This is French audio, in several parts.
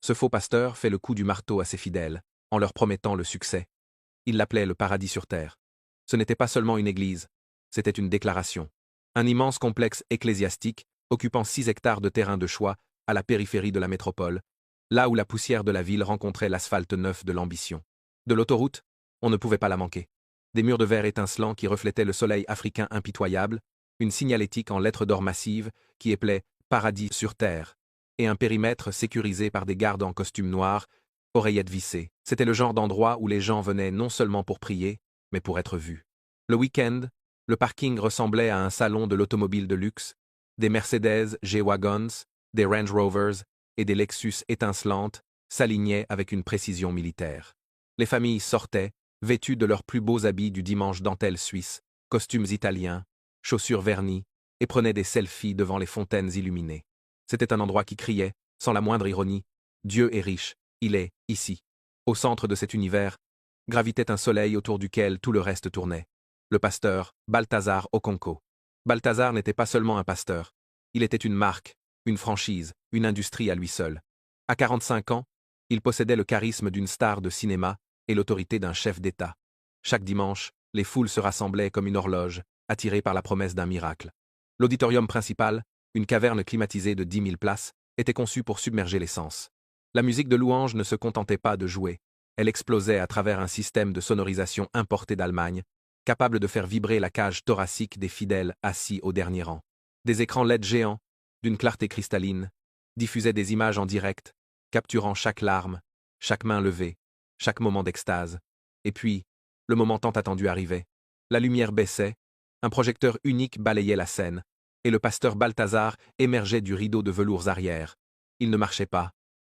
Ce faux pasteur fait le coup du marteau à ses fidèles, en leur promettant le succès. Il l'appelait le paradis sur terre. Ce n'était pas seulement une église, c'était une déclaration. Un immense complexe ecclésiastique, occupant 6 hectares de terrain de choix, à la périphérie de la métropole, là où la poussière de la ville rencontrait l'asphalte neuf de l'ambition. De l'autoroute, on ne pouvait pas la manquer. Des murs de verre étincelants qui reflétaient le soleil africain impitoyable, une signalétique en lettres d'or massives qui épelait « Paradis sur terre » et un périmètre sécurisé par des gardes en costume noir, oreillettes vissées. C'était le genre d'endroit où les gens venaient non seulement pour prier, mais pour être vus. Le week-end, le parking ressemblait à un salon de l'automobile de luxe, des Mercedes G-Wagons, des Range Rovers et des Lexus étincelantes s'alignaient avec une précision militaire. Les familles sortaient, vêtues de leurs plus beaux habits du dimanche dentelle suisse, costumes italiens, chaussures vernies, et prenaient des selfies devant les fontaines illuminées. C'était un endroit qui criait, sans la moindre ironie, « Dieu est riche, il est ici ». Au centre de cet univers, gravitait un soleil autour duquel tout le reste tournait. Le pasteur, Balthazar Okonkwo. Balthazar n'était pas seulement un pasteur. Il était une marque, une franchise, une industrie à lui seul. À 45 ans, il possédait le charisme d'une star de cinéma et l'autorité d'un chef d'État. Chaque dimanche, les foules se rassemblaient comme une horloge, attirées par la promesse d'un miracle. L'auditorium principal, une caverne climatisée de 10 000 places, était conçu pour submerger les sens. La musique de louange ne se contentait pas de jouer. Elle explosait à travers un système de sonorisation importé d'Allemagne, capable de faire vibrer la cage thoracique des fidèles assis au dernier rang. Des écrans LED géants, d'une clarté cristalline, diffusaient des images en direct, capturant chaque larme, chaque main levée, chaque moment d'extase. Et puis, le moment tant attendu arrivait. La lumière baissait, un projecteur unique balayait la scène, et le pasteur Balthazar émergeait du rideau de velours arrière. Il ne marchait pas,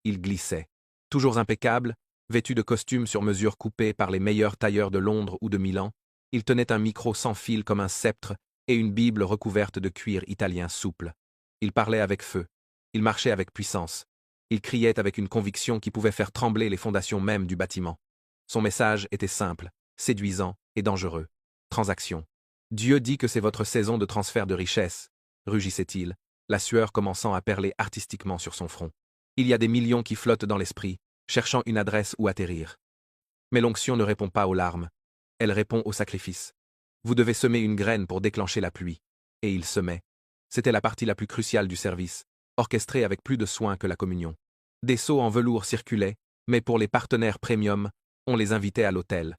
il glissait. Toujours impeccable, vêtu de costumes sur mesure coupés par les meilleurs tailleurs de Londres ou de Milan, il tenait un micro sans fil comme un sceptre et une Bible recouverte de cuir italien souple. Il parlait avec feu, il marchait avec puissance, il criait avec une conviction qui pouvait faire trembler les fondations mêmes du bâtiment. Son message était simple, séduisant et dangereux. Transaction. Dieu dit que c'est votre saison de transfert de richesse, rugissait-il, la sueur commençant à perler artistiquement sur son front. Il y a des millions qui flottent dans l'esprit, cherchant une adresse où atterrir. Mais l'onction ne répond pas aux larmes, elle répond au sacrifice. Vous devez semer une graine pour déclencher la pluie. Et il semait. C'était la partie la plus cruciale du service, orchestrée avec plus de soin que la communion. Des seaux en velours circulaient, mais pour les partenaires premium, on les invitait à l'hôtel.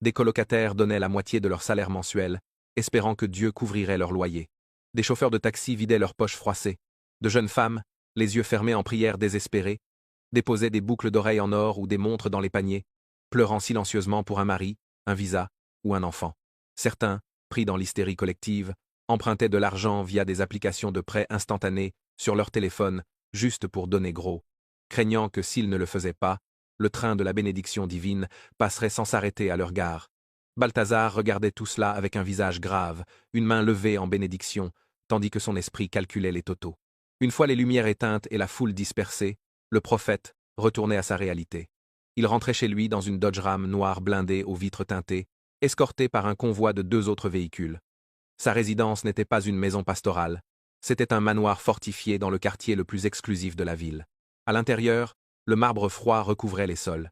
Des colocataires donnaient la moitié de leur salaire mensuel, espérant que Dieu couvrirait leur loyer. Des chauffeurs de taxi vidaient leurs poches froissées. De jeunes femmes, les yeux fermés en prière désespérée, déposaient des boucles d'oreilles en or ou des montres dans les paniers, pleurant silencieusement pour un mari, un visa ou un enfant. Certains, pris dans l'hystérie collective, empruntaient de l'argent via des applications de prêt instantanés sur leur téléphone, juste pour donner gros, craignant que s'ils ne le faisaient pas, le train de la bénédiction divine passerait sans s'arrêter à leur gare. Balthazar regardait tout cela avec un visage grave, une main levée en bénédiction, tandis que son esprit calculait les totaux. Une fois les lumières éteintes et la foule dispersée, le prophète retournait à sa réalité. Il rentrait chez lui dans une Dodge Ram noire blindée aux vitres teintées, escorté par un convoi de 2 autres véhicules. Sa résidence n'était pas une maison pastorale, c'était un manoir fortifié dans le quartier le plus exclusif de la ville. À l'intérieur, le marbre froid recouvrait les sols.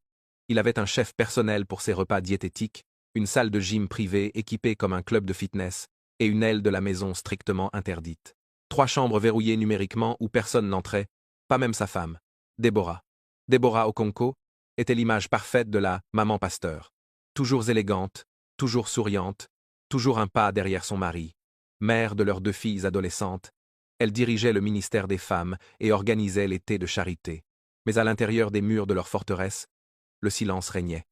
Il avait un chef personnel pour ses repas diététiques, une salle de gym privée équipée comme un club de fitness, et une aile de la maison strictement interdite. 3 chambres verrouillées numériquement où personne n'entrait, pas même sa femme, Déborah. Déborah Okonkwo était l'image parfaite de la maman pasteur. Toujours élégante, toujours souriante, toujours un pas derrière son mari. Mère de leurs 2 filles adolescentes, elle dirigeait le ministère des femmes et organisait les thés de charité. Mais à l'intérieur des murs de leur forteresse, le silence régnait.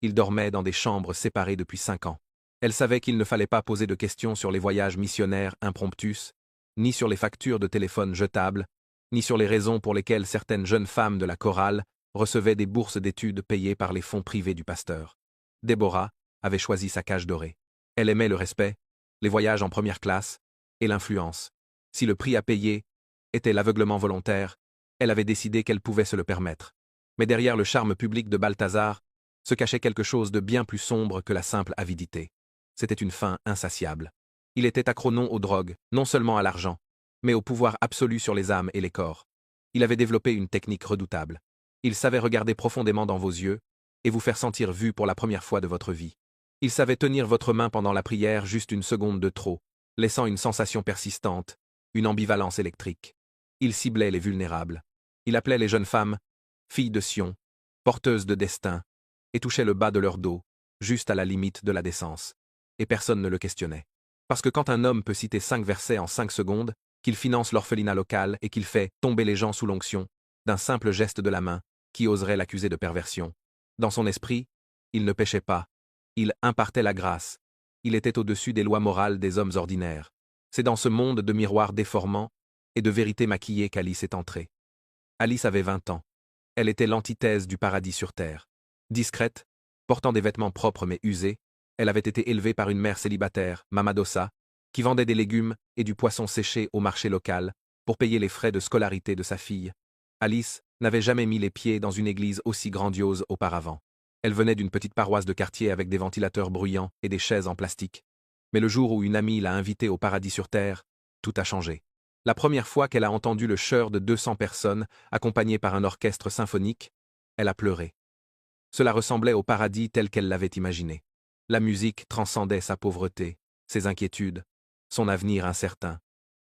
Ils dormaient dans des chambres séparées depuis 5 ans. Elle savait qu'il ne fallait pas poser de questions sur les voyages missionnaires impromptus, ni sur les factures de téléphone jetables, ni sur les raisons pour lesquelles certaines jeunes femmes de la chorale recevaient des bourses d'études payées par les fonds privés du pasteur. Déborah avait choisi sa cage dorée. Elle aimait le respect, les voyages en première classe et l'influence. Si le prix à payer était l'aveuglement volontaire, elle avait décidé qu'elle pouvait se le permettre. Mais derrière le charme public de Balthazar se cachait quelque chose de bien plus sombre que la simple avidité. C'était une faim insatiable. Il était accro non aux drogues, non seulement à l'argent, mais au pouvoir absolu sur les âmes et les corps. Il avait développé une technique redoutable. Il savait regarder profondément dans vos yeux et vous faire sentir vu pour la première fois de votre vie. Il savait tenir votre main pendant la prière juste une seconde de trop, laissant une sensation persistante, une ambivalence électrique. Il ciblait les vulnérables. Il appelait les jeunes femmes « filles de Sion », porteuses de destin, et touchait le bas de leur dos, juste à la limite de la décence. Et personne ne le questionnait. Parce que quand un homme peut citer 5 versets en 5 secondes, qu'il finance l'orphelinat local et qu'il fait tomber les gens sous l'onction, d'un simple geste de la main, qui oserait l'accuser de perversion? Dans son esprit, il ne péchait pas. Il impartait la grâce. Il était au-dessus des lois morales des hommes ordinaires. C'est dans ce monde de miroirs déformants et de vérités maquillées qu'Alice est entrée. Alice avait 20 ans. Elle était l'antithèse du paradis sur terre. Discrète, portant des vêtements propres mais usés, elle avait été élevée par une mère célibataire, Mama Dossa, qui vendait des légumes et du poisson séché au marché local pour payer les frais de scolarité de sa fille. Alice n'avait jamais mis les pieds dans une église aussi grandiose auparavant. Elle venait d'une petite paroisse de quartier avec des ventilateurs bruyants et des chaises en plastique. Mais le jour où une amie l'a invitée au paradis sur terre, tout a changé. La première fois qu'elle a entendu le chœur de 200 personnes, accompagné par un orchestre symphonique, elle a pleuré. Cela ressemblait au paradis tel qu'elle l'avait imaginé. La musique transcendait sa pauvreté, ses inquiétudes, son avenir incertain.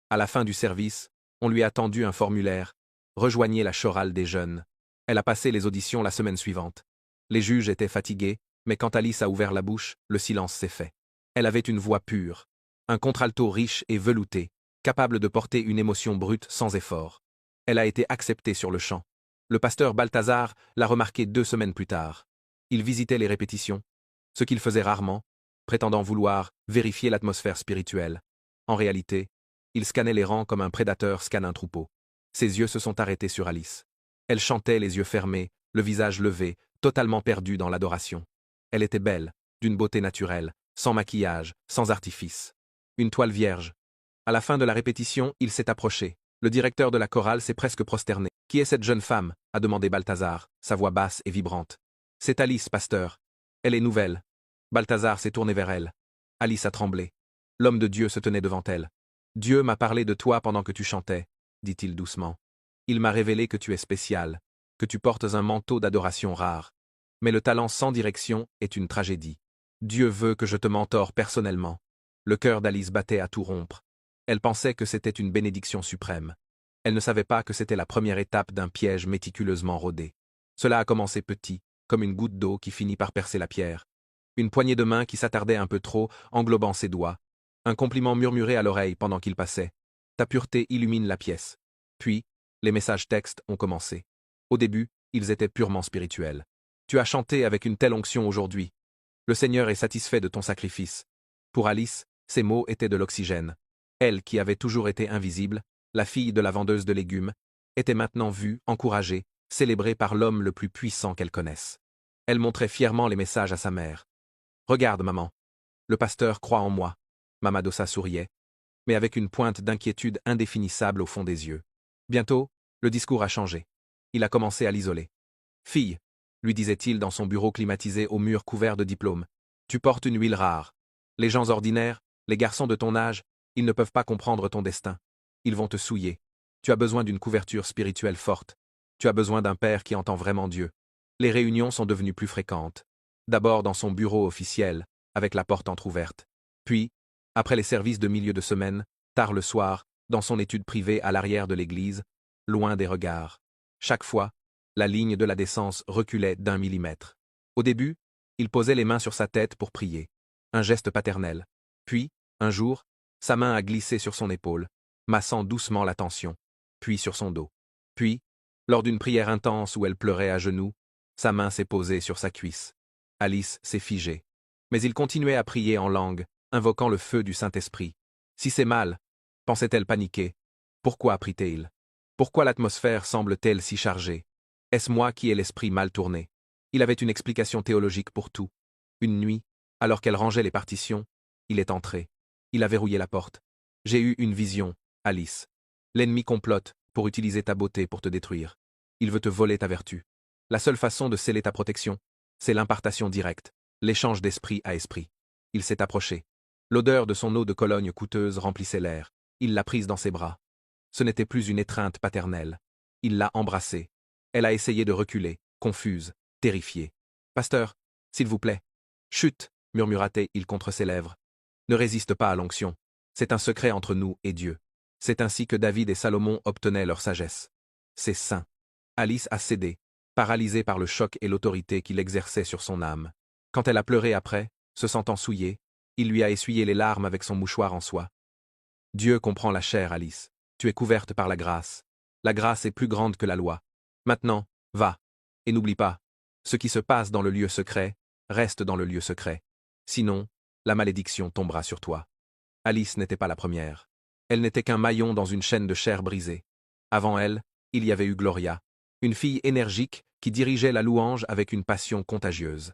À la fin du service, on lui a tendu un formulaire « Rejoignez la chorale des jeunes ». Elle a passé les auditions la semaine suivante. Les juges étaient fatigués, mais quand Alice a ouvert la bouche, le silence s'est fait. Elle avait une voix pure, un contralto riche et velouté, capable de porter une émotion brute sans effort. Elle a été acceptée sur le champ. Le pasteur Balthazar l'a remarqué 2 semaines plus tard. Il visitait les répétitions, ce qu'il faisait rarement, prétendant vouloir vérifier l'atmosphère spirituelle. En réalité, il scannait les rangs comme un prédateur scanne un troupeau. Ses yeux se sont arrêtés sur Alice. Elle chantait les yeux fermés, le visage levé, totalement perdue dans l'adoration. Elle était belle, d'une beauté naturelle, sans maquillage, sans artifice. Une toile vierge. À la fin de la répétition, il s'est approché. Le directeur de la chorale s'est presque prosterné. « Qui est cette jeune femme » a demandé Balthazar, sa voix basse et vibrante. « C'est Alice, pasteur. Elle est nouvelle. » Balthazar s'est tourné vers elle. Alice a tremblé. L'homme de Dieu se tenait devant elle. « Dieu m'a parlé de toi pendant que tu chantais, » dit-il doucement. « Il m'a révélé que tu es spécial, que tu portes un manteau d'adoration rare. Mais le talent sans direction est une tragédie. Dieu veut que je te mentore personnellement. » Le cœur d'Alice battait à tout rompre. Elle pensait que c'était une bénédiction suprême. Elle ne savait pas que c'était la première étape d'un piège méticuleusement rodé. Cela a commencé petit, comme une goutte d'eau qui finit par percer la pierre. Une poignée de main qui s'attardait un peu trop, englobant ses doigts. Un compliment murmuré à l'oreille pendant qu'il passait. Ta pureté illumine la pièce. Puis, les messages textes ont commencé. Au début, ils étaient purement spirituels. Tu as chanté avec une telle onction aujourd'hui. Le Seigneur est satisfait de ton sacrifice. Pour Alice, ces mots étaient de l'oxygène. Elle, qui avait toujours été invisible, la fille de la vendeuse de légumes, était maintenant vue, encouragée, célébrée par l'homme le plus puissant qu'elle connaisse. Elle montrait fièrement les messages à sa mère. Regarde, maman. Le pasteur croit en moi. Mama Dossa souriait, mais avec une pointe d'inquiétude indéfinissable au fond des yeux. Bientôt, le discours a changé. Il a commencé à l'isoler. Fille, lui disait-il dans son bureau climatisé aux murs couverts de diplômes, tu portes une huile rare. Les gens ordinaires, les garçons de ton âge, ils ne peuvent pas comprendre ton destin. Ils vont te souiller. Tu as besoin d'une couverture spirituelle forte. Tu as besoin d'un père qui entend vraiment Dieu. Les réunions sont devenues plus fréquentes. D'abord dans son bureau officiel, avec la porte entr'ouverte. Puis, après les services de milieu de semaine, tard le soir, dans son étude privée à l'arrière de l'église, loin des regards. Chaque fois, la ligne de la décence reculait d'1 millimètre. Au début, il posait les mains sur sa tête pour prier. Un geste paternel. Puis, un jour, sa main a glissé sur son épaule, massant doucement la tension, puis sur son dos. Puis, lors d'une prière intense où elle pleurait à genoux, sa main s'est posée sur sa cuisse. Alice s'est figée. Mais il continuait à prier en langue, invoquant le feu du Saint-Esprit. Si c'est mal, pensait-elle paniquée, pourquoi prie-t-il? Pourquoi l'atmosphère semble-t-elle si chargée? Est-ce moi qui ai l'esprit mal tourné? Il avait une explication théologique pour tout. Une nuit, alors qu'elle rangeait les partitions, il est entré. Il a verrouillé la porte. J'ai eu une vision, Alice. L'ennemi complote pour utiliser ta beauté pour te détruire. Il veut te voler ta vertu. La seule façon de sceller ta protection, c'est l'impartation directe, l'échange d'esprit à esprit. Il s'est approché. L'odeur de son eau de Cologne coûteuse remplissait l'air. Il l'a prise dans ses bras. Ce n'était plus une étreinte paternelle. Il l'a embrassée. Elle a essayé de reculer, confuse, terrifiée. « Pasteur, s'il vous plaît. »« Chut !» murmura-t-il contre ses lèvres. « Ne résiste pas à l'onction. C'est un secret entre nous et Dieu. C'est ainsi que David et Salomon obtenaient leur sagesse. C'est saint. » Alice a cédé, paralysée par le choc et l'autorité qu'il exerçait sur son âme. Quand elle a pleuré après, se sentant souillée, il lui a essuyé les larmes avec son mouchoir en soie. « Dieu comprend la chair, Alice. Tu es couverte par la grâce. La grâce est plus grande que la loi. Maintenant, va. Et n'oublie pas, ce qui se passe dans le lieu secret, reste dans le lieu secret. Sinon, la malédiction tombera sur toi. » Alice n'était pas la première. Elle n'était qu'un maillon dans une chaîne de chair brisée. Avant elle, il y avait eu Gloria, une fille énergique qui dirigeait la louange avec une passion contagieuse.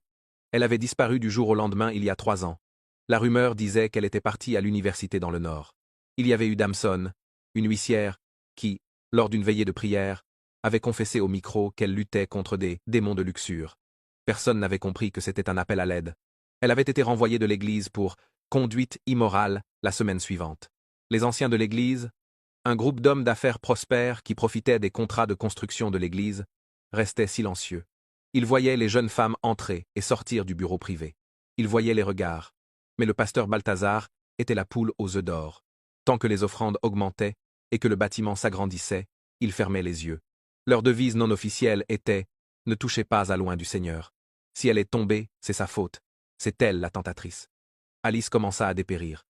Elle avait disparu du jour au lendemain il y a 3 ans. La rumeur disait qu'elle était partie à l'université dans le Nord. Il y avait eu Damson, une huissière, qui, lors d'une veillée de prière, avait confessé au micro qu'elle luttait contre des démons de luxure. Personne n'avait compris que c'était un appel à l'aide. Elle avait été renvoyée de l'église pour conduite immorale la semaine suivante. Les anciens de l'église, un groupe d'hommes d'affaires prospères qui profitaient des contrats de construction de l'église, restaient silencieux. Ils voyaient les jeunes femmes entrer et sortir du bureau privé. Ils voyaient les regards. Mais le pasteur Balthazar était la poule aux œufs d'or. Tant que les offrandes augmentaient et que le bâtiment s'agrandissait, ils fermaient les yeux. Leur devise non officielle était « Ne touchez pas à loin du Seigneur. Si elle est tombée, c'est sa faute. C'est elle la tentatrice. » Alice commença à dépérir.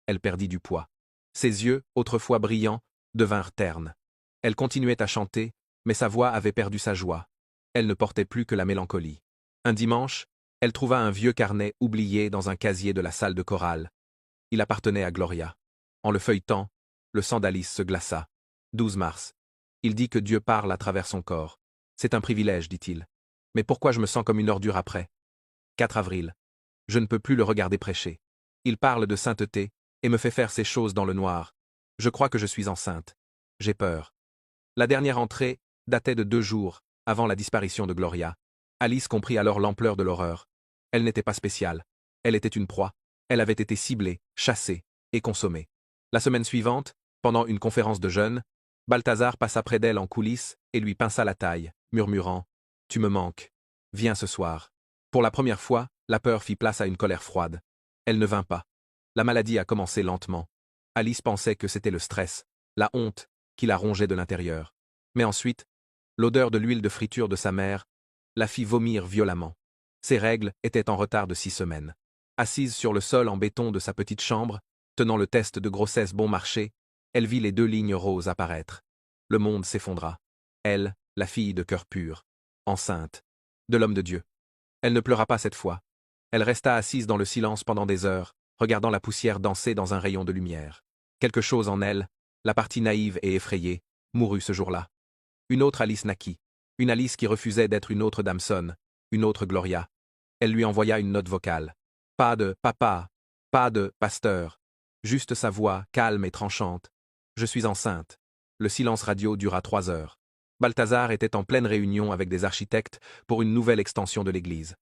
Elle perdit du poids. Ses yeux, autrefois brillants, devinrent ternes. Elle continuait à chanter, mais sa voix avait perdu sa joie. Elle ne portait plus que la mélancolie. Un dimanche, elle trouva un vieux carnet oublié dans un casier de la salle de chorale. Il appartenait à Gloria. En le feuilletant, le sang d'Alice se glaça. 12 mars. Il dit que Dieu parle à travers son corps. C'est un privilège, dit-il. Mais pourquoi je me sens comme une ordure après? 4 avril. Je ne peux plus le regarder prêcher. Il parle de sainteté et me fait faire ces choses dans le noir. Je crois que je suis enceinte. J'ai peur. La dernière entrée datait de 2 jours, avant la disparition de Gloria. Alice comprit alors l'ampleur de l'horreur. Elle n'était pas spéciale. Elle était une proie. Elle avait été ciblée, chassée et consommée. La semaine suivante, pendant une conférence de jeunes, Balthazar passa près d'elle en coulisses et lui pinça la taille, murmurant « Tu me manques. Viens ce soir. » Pour la première fois, la peur fit place à une colère froide. Elle ne vint pas. La maladie a commencé lentement. Alice pensait que c'était le stress, la honte, qui la rongeait de l'intérieur. Mais ensuite, l'odeur de l'huile de friture de sa mère la fit vomir violemment. Ses règles étaient en retard de 6 semaines. Assise sur le sol en béton de sa petite chambre, tenant le test de grossesse bon marché, elle vit les 2 lignes roses apparaître. Le monde s'effondra. Elle, la fille de cœur pur, enceinte, de l'homme de Dieu. Elle ne pleura pas cette fois. Elle resta assise dans le silence pendant des heures, regardant la poussière danser dans un rayon de lumière. Quelque chose en elle, la partie naïve et effrayée, mourut ce jour-là. Une autre Alice naquit. Une Alice qui refusait d'être une autre Damson, une autre Gloria. Elle lui envoya une note vocale. Pas de « papa », pas de « pasteur », juste sa voix, calme et tranchante. « Je suis enceinte ». Le silence radio dura 3 heures. Balthazar était en pleine réunion avec des architectes pour une nouvelle extension de l'église.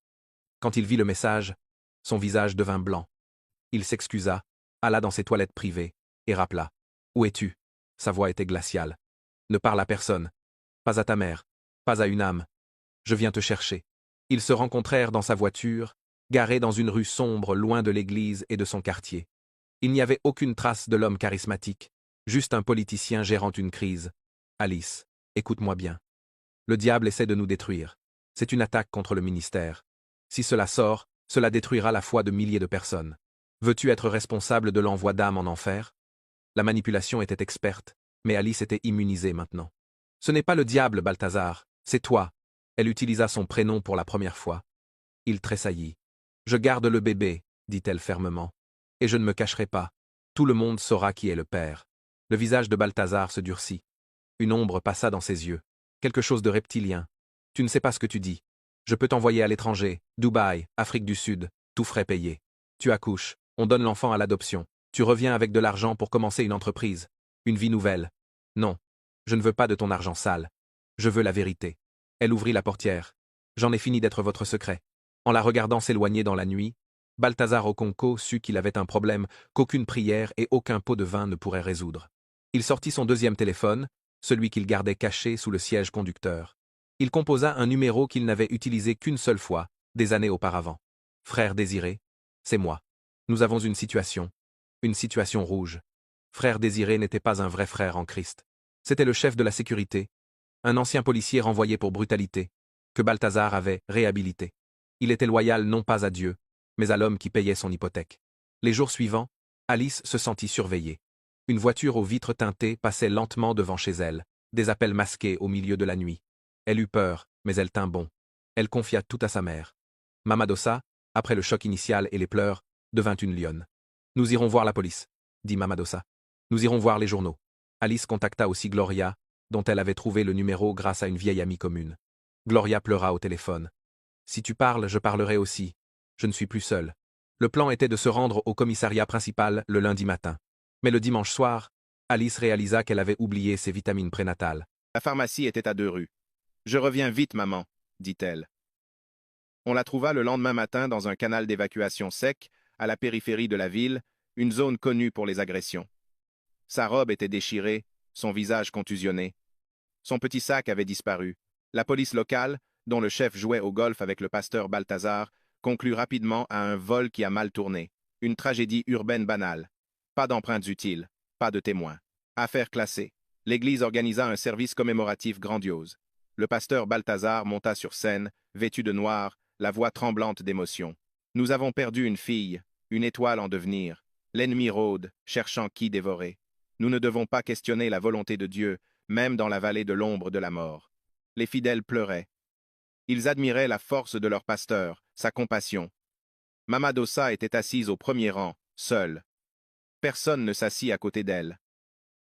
Quand il vit le message, son visage devint blanc. Il s'excusa, alla dans ses toilettes privées, et rappela. « Où es-tu » Sa voix était glaciale. « Ne parle à personne. Pas à ta mère. Pas à une âme. Je viens te chercher. » Ils se rencontrèrent dans sa voiture, garée dans une rue sombre loin de l'église et de son quartier. Il n'y avait aucune trace de l'homme charismatique, juste un politicien gérant une crise. « Alice, écoute-moi bien. Le diable essaie de nous détruire. C'est une attaque contre le ministère. Si cela sort, cela détruira la foi de milliers de personnes. Veux-tu être responsable de l'envoi d'âmes en enfer? » La manipulation était experte, mais Alice était immunisée maintenant. « Ce n'est pas le diable, Balthazar, c'est toi. » Elle utilisa son prénom pour la première fois. Il tressaillit. « Je garde le bébé, » dit-elle fermement. « Et je ne me cacherai pas. Tout le monde saura qui est le père. » Le visage de Balthazar se durcit. Une ombre passa dans ses yeux. Quelque chose de reptilien. « Tu ne sais pas ce que tu dis. Je peux t'envoyer à l'étranger, Dubaï, Afrique du Sud, tout frais payé. Tu accouches, on donne l'enfant à l'adoption. Tu reviens avec de l'argent pour commencer une entreprise, une vie nouvelle. Non, je ne veux pas de ton argent sale. Je veux la vérité. » Elle ouvrit la portière. « J'en ai fini d'être votre secret. » En la regardant s'éloigner dans la nuit, Balthazar Okonko sut qu'il avait un problème qu'aucune prière et aucun pot de vin ne pourraient résoudre. Il sortit son 2e téléphone, celui qu'il gardait caché sous le siège conducteur. Il composa un numéro qu'il n'avait utilisé qu'une seule fois, des années auparavant. Frère Désiré, c'est moi. Nous avons une situation rouge. Frère Désiré n'était pas un vrai frère en Christ. C'était le chef de la sécurité, un ancien policier renvoyé pour brutalité, que Balthazar avait réhabilité. Il était loyal non pas à Dieu, mais à l'homme qui payait son hypothèque. Les jours suivants, Alice se sentit surveillée. Une voiture aux vitres teintées passait lentement devant chez elle, des appels masqués au milieu de la nuit. Elle eut peur, mais elle tint bon. Elle confia tout à sa mère. Mamadosa, après le choc initial et les pleurs, devint une lionne. Nous irons voir la police, dit Mamadosa. Nous irons voir les journaux. Alice contacta aussi Gloria, dont elle avait trouvé le numéro grâce à une vieille amie commune. Gloria pleura au téléphone. Si tu parles, je parlerai aussi. Je ne suis plus seule. Le plan était de se rendre au commissariat principal le lundi matin. Mais le dimanche soir, Alice réalisa qu'elle avait oublié ses vitamines prénatales. La pharmacie était à 2 rues. Je reviens vite, maman, dit-elle. On la trouva le lendemain matin dans un canal d'évacuation sec, à la périphérie de la ville, une zone connue pour les agressions. Sa robe était déchirée, son visage contusionné. Son petit sac avait disparu. La police locale, dont le chef jouait au golf avec le pasteur Balthazar, conclut rapidement à un vol qui a mal tourné. Une tragédie urbaine banale. Pas d'empreintes utiles, pas de témoins. Affaire classée. L'Église organisa un service commémoratif grandiose. Le pasteur Balthazar monta sur scène, vêtu de noir, la voix tremblante d'émotion. Nous avons perdu une fille, une étoile en devenir. L'ennemi rôde, cherchant qui dévorer. Nous ne devons pas questionner la volonté de Dieu, même dans la vallée de l'ombre de la mort. Les fidèles pleuraient. Ils admiraient la force de leur pasteur, sa compassion. Mamadosa était assise au premier rang, seule. Personne ne s'assit à côté d'elle.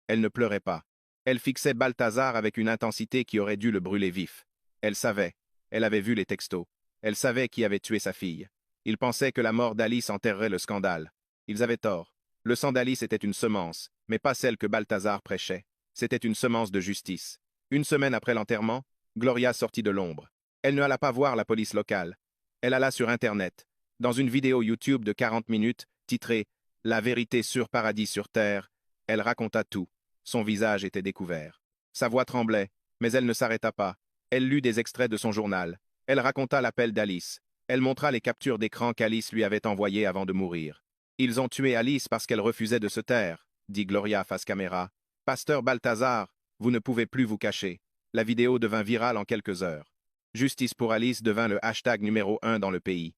Elle ne pleurait pas. Elle fixait Balthazar avec une intensité qui aurait dû le brûler vif. Elle savait. Elle avait vu les textos. Elle savait qui avait tué sa fille. Ils pensaient que la mort d'Alice enterrerait le scandale. Ils avaient tort. Le sang d'Alice était une semence, mais pas celle que Balthazar prêchait. C'était une semence de justice. Une semaine après l'enterrement, Gloria sortit de l'ombre. Elle ne alla pas voir la police locale. Elle alla sur Internet. Dans une vidéo YouTube de 40 minutes, titrée « La vérité sur Paradis sur Terre », elle raconta tout. Son visage était découvert. Sa voix tremblait, mais elle ne s'arrêta pas. Elle lut des extraits de son journal. Elle raconta l'appel d'Alice. Elle montra les captures d'écran qu'Alice lui avait envoyées avant de mourir. « Ils ont tué Alice parce qu'elle refusait de se taire », dit Gloria face caméra. « Pasteur Balthazar, vous ne pouvez plus vous cacher. » La vidéo devint virale en quelques heures. Justice pour Alice devint le hashtag numéro 1 dans le pays.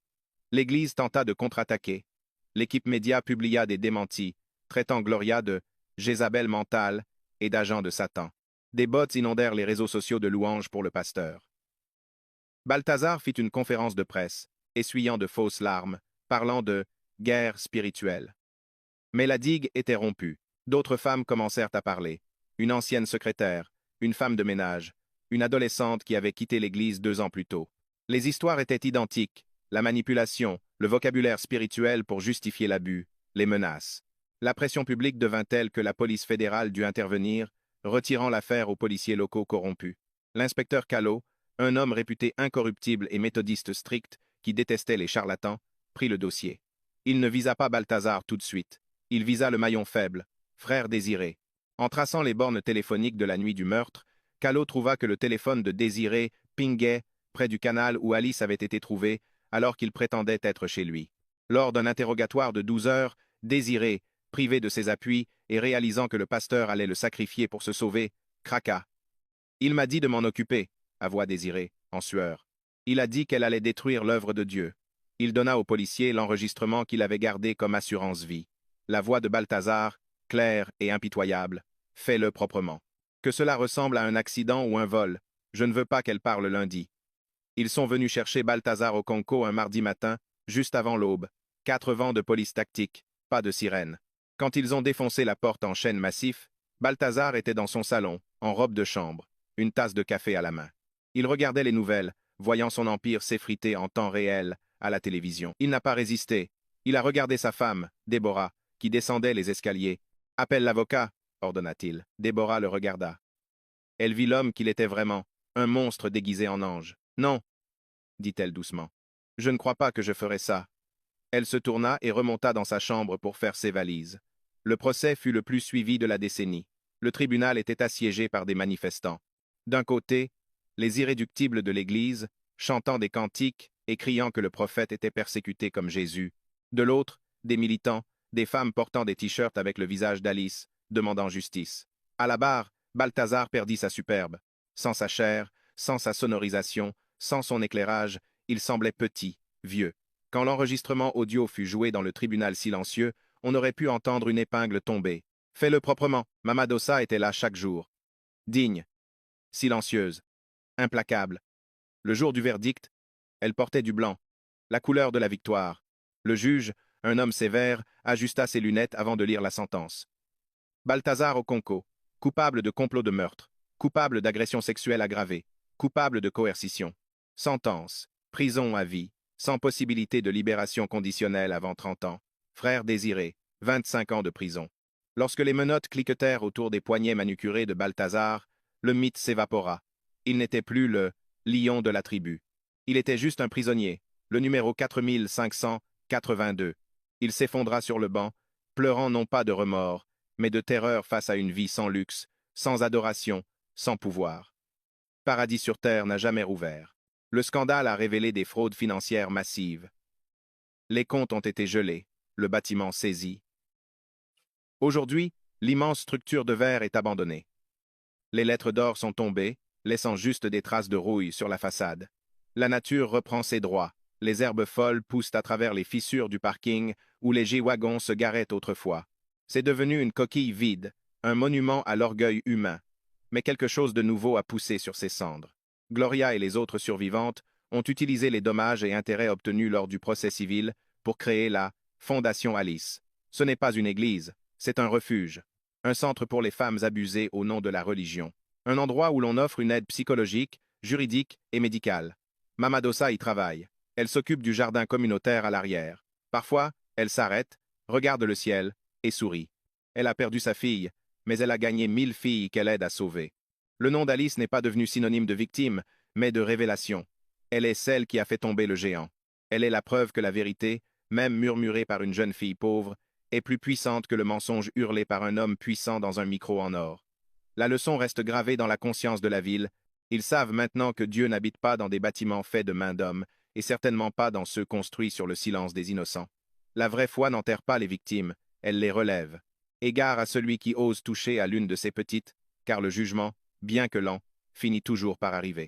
L'Église tenta de contre-attaquer. L'équipe média publia des démentis, traitant Gloria de Jézabel mentale et d'agent de Satan. Des bots inondèrent les réseaux sociaux de louanges pour le pasteur. Balthazar fit une conférence de presse, essuyant de fausses larmes, parlant de guerre spirituelle. Mais la digue était rompue. D'autres femmes commencèrent à parler. Une ancienne secrétaire, une femme de ménage, une adolescente qui avait quitté l'Église 2 ans plus tôt. Les histoires étaient identiques, la manipulation, le vocabulaire spirituel pour justifier l'abus, les menaces. La pression publique devint telle que la police fédérale dut intervenir, retirant l'affaire aux policiers locaux corrompus. L'inspecteur Callot, un homme réputé incorruptible et méthodiste strict, qui détestait les charlatans, prit le dossier. Il ne visa pas Balthazar tout de suite. Il visa le maillon faible, frère Désiré. En traçant les bornes téléphoniques de la nuit du meurtre, Callot trouva que le téléphone de Désiré pinguait près du canal où Alice avait été trouvée, alors qu'il prétendait être chez lui. Lors d'un interrogatoire de 12 heures, Désiré, privé de ses appuis et réalisant que le pasteur allait le sacrifier pour se sauver, craqua. « Il m'a dit de m'en occuper », avoua Désiré, en sueur. Il a dit qu'elle allait détruire l'œuvre de Dieu. Il donna au policier l'enregistrement qu'il avait gardé comme assurance vie. La voix de Balthazar, claire et impitoyable, « Fais-le proprement. Que cela ressemble à un accident ou un vol, je ne veux pas qu'elle parle lundi. » Ils sont venus chercher Balthazar au Conco un mardi matin, juste avant l'aube. 4 vents de police tactique, pas de sirène. Quand ils ont défoncé la porte en chêne massif, Balthazar était dans son salon, en robe de chambre, une tasse de café à la main. Il regardait les nouvelles, voyant son empire s'effriter en temps réel à la télévision. Il n'a pas résisté. Il a regardé sa femme, Déborah, qui descendait les escaliers. « Appelle l'avocat », ordonna-t-il. Déborah le regarda. Elle vit l'homme qu'il était vraiment, un monstre déguisé en ange. « Non, » dit-elle doucement. « Je ne crois pas que je ferai ça. » Elle se tourna et remonta dans sa chambre pour faire ses valises. Le procès fut le plus suivi de la décennie. Le tribunal était assiégé par des manifestants. D'un côté, les irréductibles de l'Église, chantant des cantiques et criant que le prophète était persécuté comme Jésus. De l'autre, des militants, des femmes portant des t-shirts avec le visage d'Alice, demandant justice. À la barre, Balthazar perdit sa superbe. Sans sa chair, sans sa sonorisation, sans son éclairage, il semblait petit, vieux. Quand l'enregistrement audio fut joué dans le tribunal silencieux, on aurait pu entendre une épingle tomber. Fais-le proprement, Mamadosa était là chaque jour. Digne, silencieuse, implacable. Le jour du verdict, elle portait du blanc, la couleur de la victoire. Le juge, un homme sévère, ajusta ses lunettes avant de lire la sentence. Balthazar Okonko, coupable de complot de meurtre, coupable d'agression sexuelle aggravée, coupable de coercition. Sentence, prison à vie, sans possibilité de libération conditionnelle avant 30 ans. Frère désiré, 25 ans de prison. Lorsque les menottes cliquetèrent autour des poignets manucurés de Balthazar, le mythe s'évapora. Il n'était plus le lion de la tribu. Il était juste un prisonnier, le numéro 4582. Il s'effondra sur le banc, pleurant non pas de remords, mais de terreur face à une vie sans luxe, sans adoration, sans pouvoir. Paradis sur terre n'a jamais rouvert. Le scandale a révélé des fraudes financières massives. Les comptes ont été gelés, le bâtiment saisi. Aujourd'hui, l'immense structure de verre est abandonnée. Les lettres d'or sont tombées, laissant juste des traces de rouille sur la façade. La nature reprend ses droits. Les herbes folles poussent à travers les fissures du parking où les G-wagons se garaient autrefois. C'est devenu une coquille vide, un monument à l'orgueil humain. Mais quelque chose de nouveau a poussé sur ses cendres. Gloria et les autres survivantes ont utilisé les dommages et intérêts obtenus lors du procès civil pour créer la Fondation Alice. Ce n'est pas une église, c'est un refuge, un centre pour les femmes abusées au nom de la religion, un endroit où l'on offre une aide psychologique, juridique et médicale. Mamadosa y travaille. Elle s'occupe du jardin communautaire à l'arrière. Parfois, elle s'arrête, regarde le ciel et sourit. Elle a perdu sa fille, mais elle a gagné 1000 filles qu'elle aide à sauver. Le nom d'Alice n'est pas devenu synonyme de victime, mais de révélation. Elle est celle qui a fait tomber le géant. Elle est la preuve que la vérité, même murmurée par une jeune fille pauvre, est plus puissante que le mensonge hurlé par un homme puissant dans un micro en or. La leçon reste gravée dans la conscience de la ville. Ils savent maintenant que Dieu n'habite pas dans des bâtiments faits de mains d'hommes, et certainement pas dans ceux construits sur le silence des innocents. La vraie foi n'enterre pas les victimes, elle les relève. Égard à celui qui ose toucher à l'une de ces petites, car le jugement, bien que lent, finit toujours par arriver.